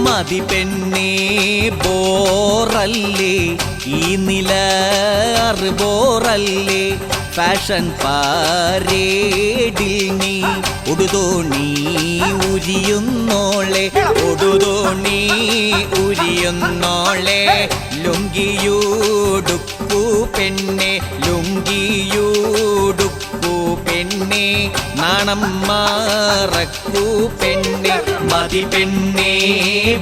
മതി പെണ്ണേ ബോറല്ലേ ഈ നില ബോറല്ലേ ഫാഷൻ പാരേഡിൽ നീ ഉടുതോണി ഉരിയുന്നോളെ ഉടുതോണി ഉരിയുന്നോളെ ലുങ്കിയൂടുക്കൂ പെണ്ണെ ലുങ്കിയൂടുക്കൂ പെണ്ണെ നാണം മറക്കൂ പെണ്ണെ മതി പെണ്ണേ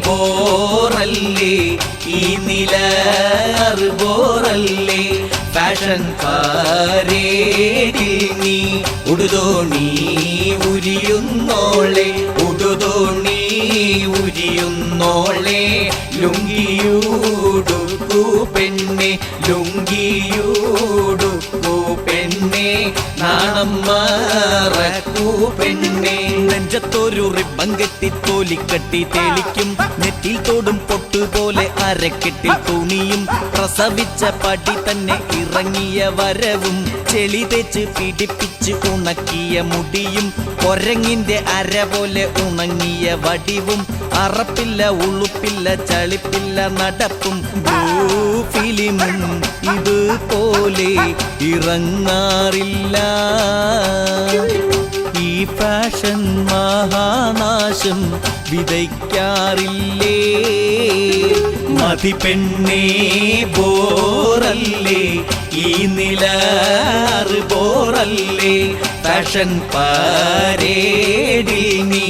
ബോറല്ലേ ഈ നില ബോറല്ലേ ഫാഷൻ പാരേഡിൽ നീ ഉടുതോണി ഉരിയുന്നോളെ ഉടുതോണി ഉരിയുന്നോളെ ലുങ്കിയൂടുക്കൂ പെണ്ണെ ലുങ്കിയൂടുക്കൂ പെണ്ണെ നാണം മറക്കൂ പെണ്ണെ നെഞ്ചത്തൊരു റിബൻ കെട്ടി തോലിക്കട്ടി തെളിക്കും നെറ്റിൽ തോടും പൊട്ടുപോലെ അരക്കെട്ടിൽ തുണിയും പ്രസവിച്ച പടി തന്നെ ഇറങ്ങിയ വരവും ചെളി തേച്ച് പിടിപ്പിച്ച് ഉണക്കിയ മുടിയും കൊരങ്ങിന്റെ അര പോലെ ഉണങ്ങിയ വടിവും അറപ്പില്ല ഉളുപ്പില്ല ചളിപ്പില്ല നടപ്പും ഫിലിമും ഇതുപോലെ ഇറങ്ങാറില്ല ഈ ഫാഷൻ മഹാനാശം വിതയ്ക്കാറില്ലേ മതി പെണ്ണേ ബോറല്ലേ ഈ നില ബോറല്ലേ ഫാഷൻ പാരേഡിൽ നീ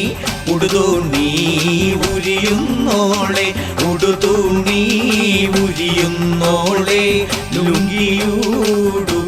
ഉടുതോണി ഉരിയുന്നോളെ ഉടുതോണി ഉരിയുന്നോളെ ലുങ്കിയൂടു